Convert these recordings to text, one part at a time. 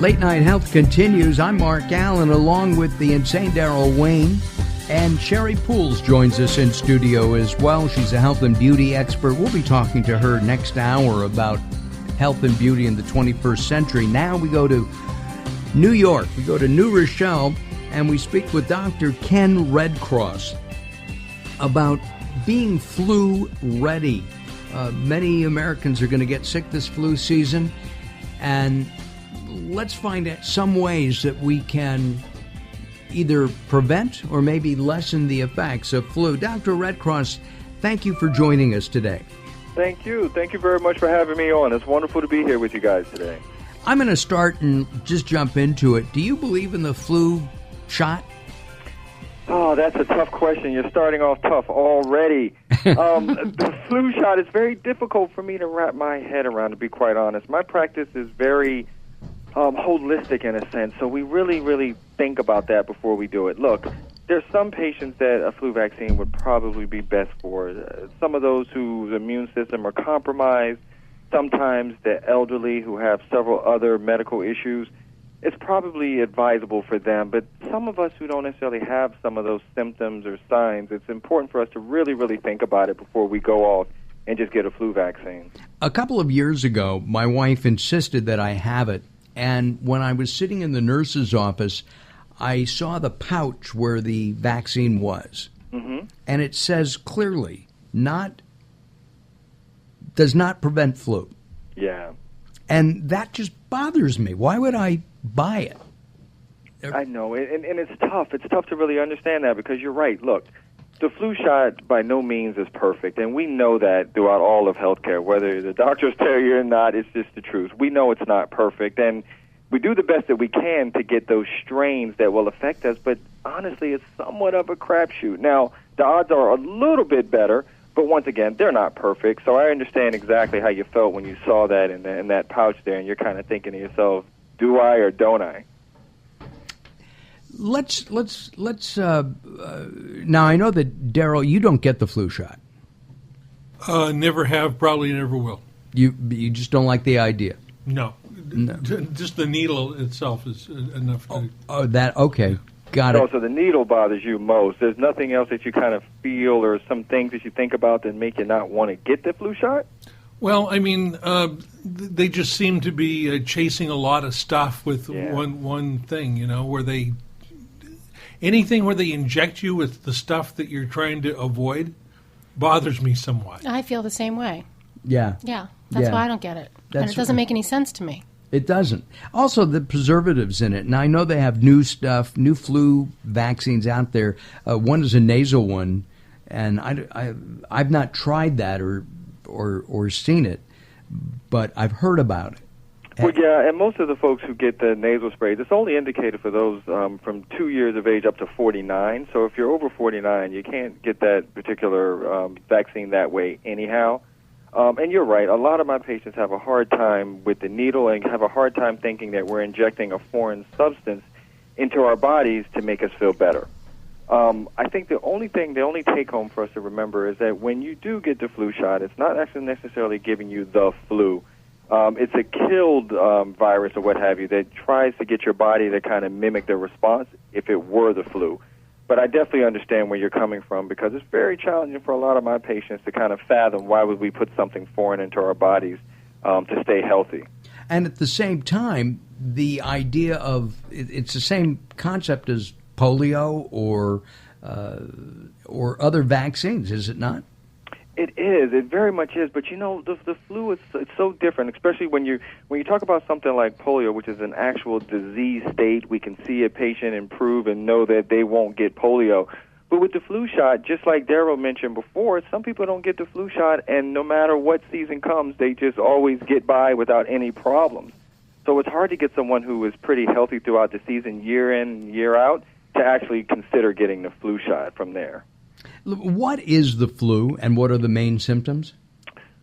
Late Night Health continues. I'm Mark Alyn, along with the insane Daryl Wayne. And Sherry Pools joins us in studio as well. She's a health and beauty expert. We'll be talking to her next hour about health and beauty in the 21st century. Now we go to New York. We go to New Rochelle, and we speak with Dr. Ken-Redcross about being flu ready. Many Americans are going to get sick this flu season, and let's find out some ways that we can either prevent or maybe lessen the effects of flu. Dr. Redcross, thank you for joining us today. Thank you. Thank you very much for having me on. It's wonderful to be here with you guys today. I'm going to start and just jump into it. Do you believe in the flu shot? Oh, that's a tough question. You're starting off tough already. The flu shot is very difficult for me to wrap my head around, to be quite honest. My practice is very holistic in a sense, so we really think about that before we do it. Look, there's some patients that a flu vaccine would probably be best for. Some of those whose immune system are compromised, sometimes the elderly who have several other medical issues, it's probably advisable for them. But some of us who don't necessarily have some of those symptoms or signs, it's important for us to really think about it before we go off and just get a flu vaccine. A couple of years ago, my wife insisted that I have it. And when I was sitting in the nurse's office, I saw the pouch where the vaccine was. Mm-hmm. And it says clearly, does not prevent flu. Yeah. And that just bothers me. Why would I buy it? I know, and it's tough. It's tough to really understand that because you're right. Look, the flu shot by no means is perfect, and we know that throughout all of healthcare. Whether the doctors tell you or not, it's just the truth. We know it's not perfect, and we do the best that we can to get those strains that will affect us, but honestly, it's somewhat of a crapshoot. Now, the odds are a little bit better, but once again, they're not perfect, so I understand exactly how you felt when you saw that in that pouch there, and you're kind of thinking to yourself, do I or don't I? Let's now I know that, Daryl, you don't get the flu shot. Never have, probably never will. You just don't like the idea? No. Just the needle itself is enough to... Okay. Got it. So the needle bothers you most. There's nothing else that you kind of feel or some things that you think about that make you not want to get the flu shot? Well, I mean, they just seem to be chasing a lot of stuff with one thing, where they... Anything where they inject you with the stuff that you're trying to avoid bothers me somewhat. I feel the same way. Yeah. Yeah, that's why I don't get it. And it doesn't make any sense to me. It doesn't. Also, the preservatives in it. Now, I know they have new stuff, new flu vaccines out there. One is a nasal one, and I've not tried that or seen it, but I've heard about it. Well, yeah, and most of the folks who get the nasal sprays, it's only indicated for those from 2 years of age up to 49. So if you're over 49, you can't get that particular vaccine that way anyhow. And you're right, a lot of my patients have a hard time with the needle and have a hard time thinking that we're injecting a foreign substance into our bodies to make us feel better. I think the only take-home for us to remember is that when you do get the flu shot, it's not actually necessarily giving you the flu. It's a killed virus or what have you that tries to get your body to kind of mimic the response if it were the flu. But I definitely understand where you're coming from because it's very challenging for a lot of my patients to kind of fathom why would we put something foreign into our bodies to stay healthy. And at the same time, the idea of it's the same concept as polio or other vaccines, is it not? It is. It very much is. But the flu it's so different, especially when you talk about something like polio, which is an actual disease state. We can see a patient improve and know that they won't get polio. But with the flu shot, just like Daryl mentioned before, some people don't get the flu shot, and no matter what season comes, they just always get by without any problems. So it's hard to get someone who is pretty healthy throughout the season, year in, year out, to actually consider getting the flu shot from there. What is the flu, and what are the main symptoms?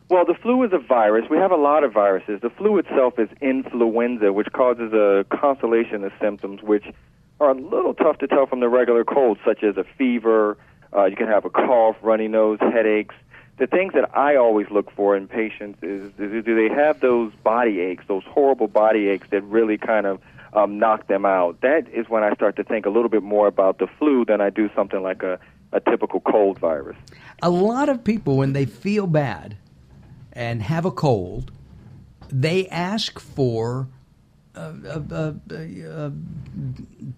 Well, the flu is a virus. We have a lot of viruses. The flu itself is influenza, which causes a constellation of symptoms which are a little tough to tell from the regular cold, such as a fever. You can have a cough, runny nose, headaches. the things that I always look for in patients is do they have those body aches, those horrible body aches that really kind of knock them out? That is when I start to think a little bit more about the flu than I do something like a typical cold virus. A lot of people, when they feel bad and have a cold, they ask for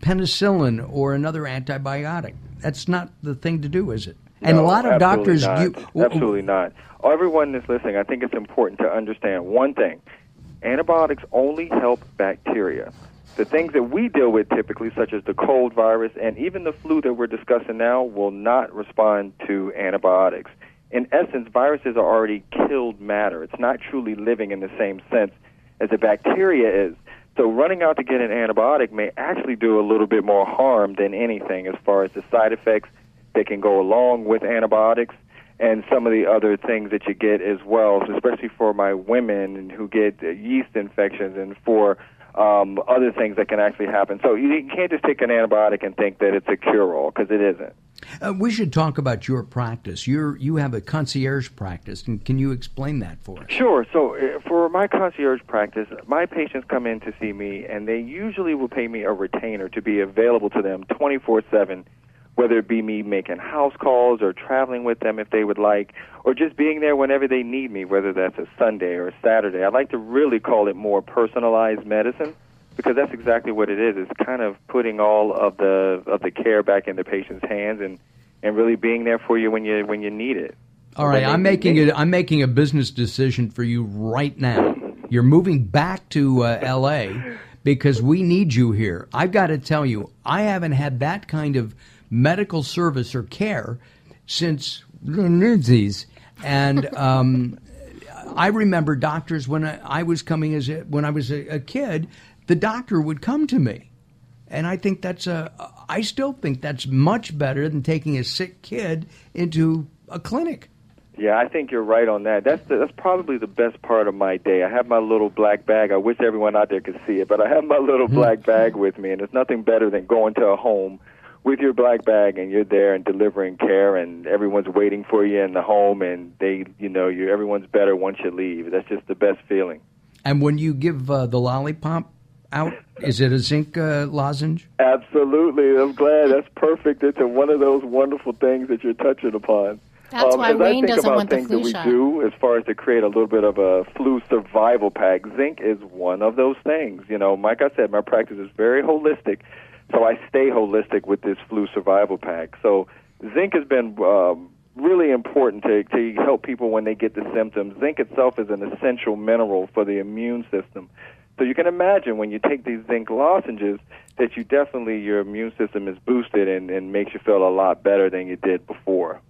penicillin or another antibiotic. That's not the thing to do, is it? And no, a lot of doctors absolutely not. Everyone that's listening, I think it's important to understand one thing. Antibiotics only help bacteria. The things that we deal with typically, such as the cold virus and even the flu that we're discussing now, will not respond to antibiotics. In essence, viruses are already killed matter. It's not truly living in the same sense as a bacteria is. So running out to get an antibiotic may actually do a little bit more harm than anything as far as the side effects that can go along with antibiotics and some of the other things that you get as well, especially for my women who get yeast infections and for other things that can actually happen. So you can't just take an antibiotic and think that it's a cure-all, because it isn't. We should talk about your practice. You have a concierge practice, and can you explain that for us? Sure. So for my concierge practice, my patients come in to see me, and they usually will pay me a retainer to be available to them 24/7, whether it be me making house calls or traveling with them if they would like, or just being there whenever they need me, whether that's a Sunday or a Saturday. I like to really call it more personalized medicine, because that's exactly what it is. It's kind of putting all of the care back in the patient's hands and really being there for you when you need it. All right, I'm making a business decision for you right now. You're moving back to L.A. because we need you here. I've got to tell you, I haven't had that kind of medical service or care since the 90s. And I remember doctors when I was coming when I was a kid, the doctor would come to me. And I think I still think that's much better than taking a sick kid into a clinic. Yeah, I think you're right on that. That's probably the best part of my day. I have my little black bag. I wish everyone out there could see it, but I have my little black bag with me, and there's nothing better than going to a home with your black bag, and you're there and delivering care, and everyone's waiting for you in the home, and everyone's better once you leave. That's just the best feeling. And when you give the lollipop out, is it a zinc lozenge? Absolutely. I'm glad. That's perfect. It's one of those wonderful things that you're touching upon. That's why Wayne doesn't want the flu shot. As I think about things that we do as far as to create a little bit of a flu survival pack, zinc is one of those things. Like I said, my practice is very holistic, so I stay holistic with this flu survival pack. So zinc has been really important to help people when they get the symptoms. Zinc itself is an essential mineral for the immune system. So you can imagine when you take these zinc lozenges that your immune system is boosted and makes you feel a lot better than you did before.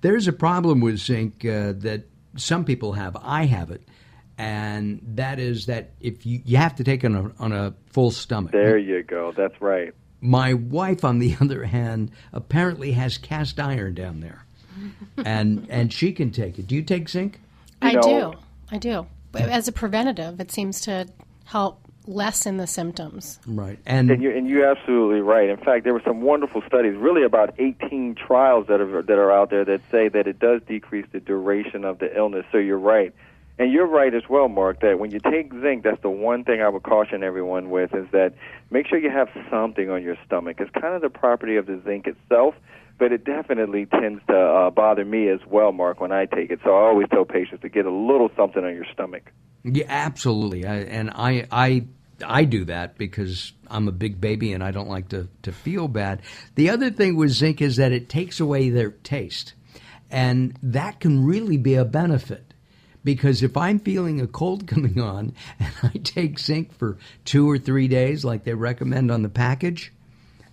There's a problem with zinc that some people have. I have it, and that is that if you have to take it on a full stomach. There you go. That's right. My wife, on the other hand, apparently has cast iron down there, and she can take it. Do you take zinc? I do. As a preventative, it seems to help lessen the symptoms. Right. And you're absolutely right. In fact, there were some wonderful studies, really about 18 trials that are out there that say that it does decrease the duration of the illness. So you're right. And you're right as well, Mark, that when you take zinc, that's the one thing I would caution everyone with, is that make sure you have something on your stomach. It's kind of the property of the zinc itself, but it definitely tends to bother me as well, Mark, when I take it. So I always tell patients to get a little something on your stomach. Yeah, absolutely. I do that because I'm a big baby and I don't like to feel bad. The other thing with zinc is that it takes away their taste, and that can really be a benefit. Because if I'm feeling a cold coming on and I take zinc for 2 or 3 days like they recommend on the package,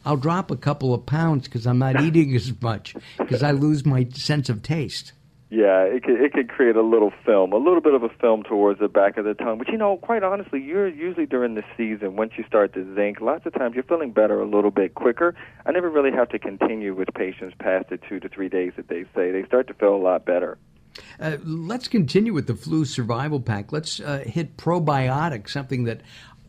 I'll drop a couple of pounds because I'm not eating as much because I lose my sense of taste. Yeah, it could create a little bit of a film towards the back of the tongue. But, quite honestly, you're usually during the season, once you start to zinc, lots of times you're feeling better a little bit quicker. I never really have to continue with patients past the 2 to 3 days that they say. They start to feel a lot better. Let's continue with the flu survival pack. Let's hit probiotics, something that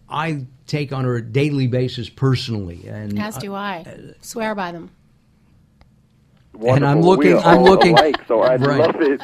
I take on a daily basis personally. And as do I. Swear by them. wonderful. And I'm looking alike, so I right. love it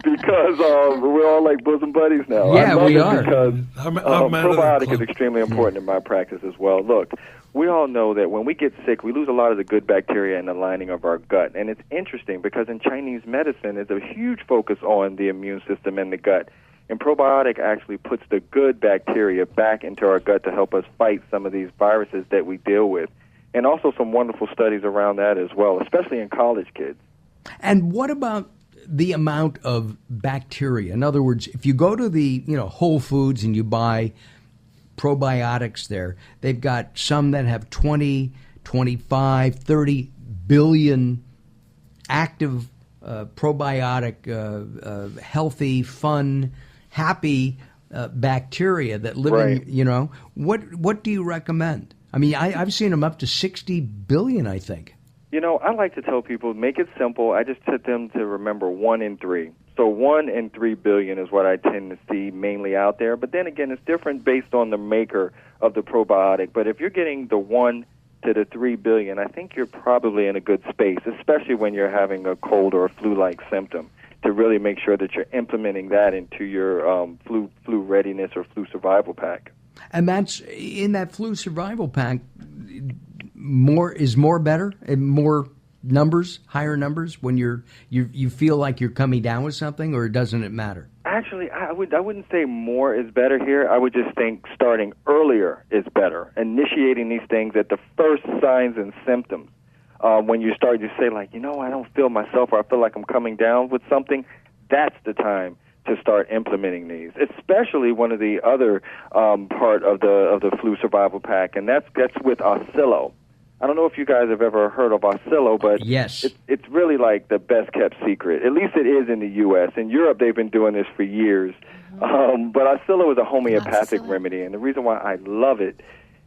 because we're all like bosom buddies now. Yeah, I love we it are. Because probiotic is club. extremely important in my practice as well. Look, we all know that when we get sick, we lose a lot of the good bacteria in the lining of our gut. And it's interesting because in Chinese medicine, there's a huge focus on the immune system and the gut. And probiotic actually puts the good bacteria back into our gut to help us fight some of these viruses that we deal with. And also some wonderful studies around that as well, especially in college kids. And what about the amount of bacteria? In other words, if you go to the Whole Foods and you buy probiotics there, they've got some that have 20, 25, 30 billion active probiotic, healthy, fun, happy bacteria that live right. in, what do you recommend? I mean, I've seen them up to 60 billion, I think. I like to tell people, make it simple. I just tell them to remember 1 in 3. So 1 in 3 billion is what I tend to see mainly out there. But then again, it's different based on the maker of the probiotic. But if you're getting the 1 to the 3 billion, I think you're probably in a good space, especially when you're having a cold or a flu-like symptom, to really make sure that you're implementing that into your flu readiness or flu survival pack. And that's in that flu survival pack. More better, and more numbers, higher numbers when you feel like you're coming down with something, or doesn't it matter? Actually, I wouldn't say more is better here. I would just think starting earlier is better. Initiating these things at the first signs and symptoms. When you start to say, like, I don't feel myself, or I feel like I'm coming down with something, that's the time to start implementing these. Especially one of the other part of the flu survival pack, and that's with Oscillo. I don't know if you guys have ever heard of Oscillo, but yes, it's really like the best-kept secret. At least it is in the U.S. In Europe, they've been doing this for years. But Oscillo is a homeopathic remedy, and the reason why I love it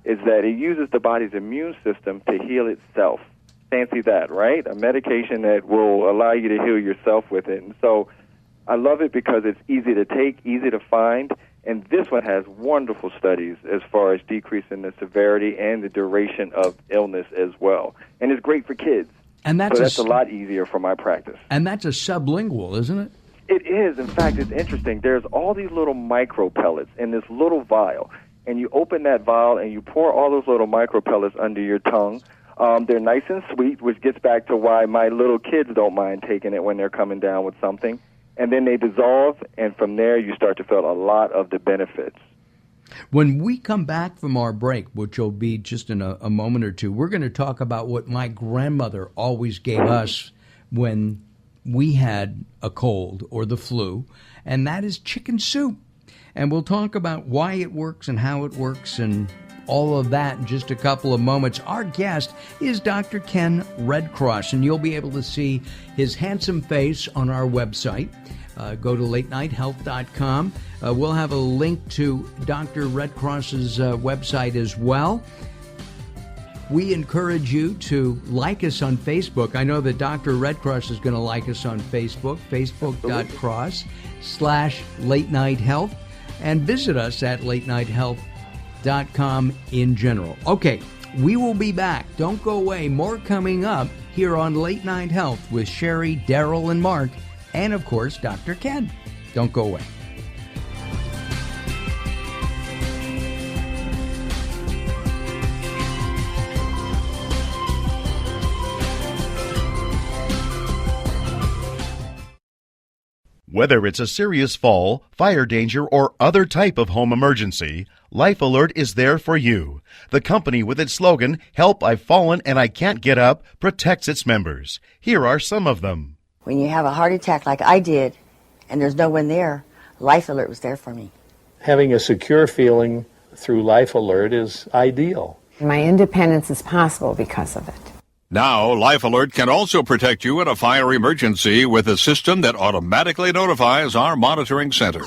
is that it uses the body's immune system to heal itself. Fancy that, right? A medication that will allow you to heal yourself with it. And so I love it because it's easy to take, easy to find, and this one has wonderful studies as far as decreasing the severity and the duration of illness as well. And it's great for kids. And that's a lot easier for my practice. And that's a sublingual, isn't it? It is. In fact, it's interesting. There's all these little micro pellets in this little vial, and you open that vial and you pour all those little micro pellets under your tongue. They're nice and sweet, which gets back to why my little kids don't mind taking it when they're coming down with something. And then they dissolve, and from there you start to feel a lot of the benefits. When we come back from our break, which will be just in a moment or two, we're going to talk about what my grandmother always gave us when we had a cold or the flu, and that is chicken soup. And we'll talk about why it works and how it works and all of that in just a couple of moments. Our guest is Dr. Ken Redcross, and you'll be able to see his handsome face on our website. Go to latenighthealth.com. We'll have a link to Dr. Redcross's website as well. We encourage you to like us on Facebook. I know that Dr. Redcross is going to like us on Facebook, facebook.com/latenighthealth, and visit us at latenighthealth.com in general. Okay, we will be back. Don't go away. More coming up here on Late Night Health with Sherry, Daryl, and Mark, and of course, Dr. Ken. Don't go away. Whether it's a serious fall, fire danger, or other type of home emergency, Life Alert is there for you. The company with its slogan, "Help, I've fallen and I can't get up," protects its members. Here are some of them. When you have a heart attack like I did and there's no one there, Life Alert was there for me. Having a secure feeling through Life Alert is ideal. My independence is possible because of it. Now, Life Alert can also protect you in a fire emergency with a system that automatically notifies our monitoring center.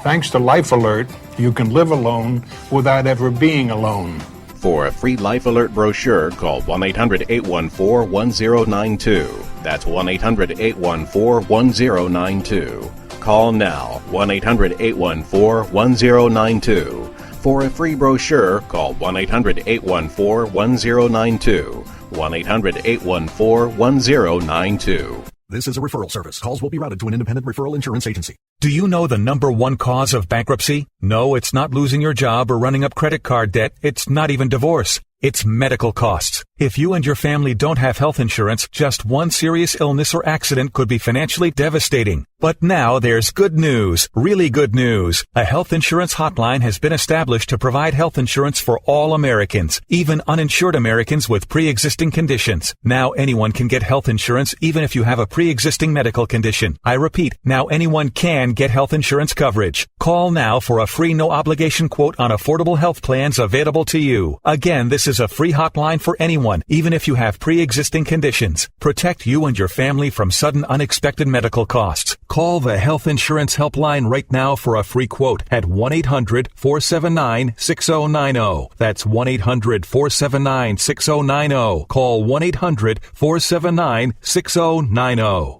Thanks to Life Alert, you can live alone without ever being alone. For a free Life Alert brochure, call 1-800-814-1092. That's 1-800-814-1092. Call now, 1-800-814-1092. For a free brochure, call 1-800-814-1092. 1-800-814-1092. This is a referral service. Calls will be routed to an independent referral insurance agency. Do you know the number one cause of bankruptcy? No, it's not losing your job or running up credit card debt. It's not even divorce. It's medical costs. If you and your family don't have health insurance, just one serious illness or accident could be financially devastating. But now there's good news, really good news. A health insurance hotline has been established to provide health insurance for all Americans, even uninsured Americans with pre-existing conditions. Now anyone can get health insurance even if you have a pre-existing medical condition. I repeat, now anyone can get health insurance coverage. Call now for a free no-obligation quote on affordable health plans available to you. Again, this is a free hotline for anyone, even if you have pre-existing conditions. Protect you and your family from sudden unexpected medical costs. Call the Health Insurance Helpline right now for a free quote at 1-800-479-6090. That's 1-800-479-6090. Call 1-800-479-6090.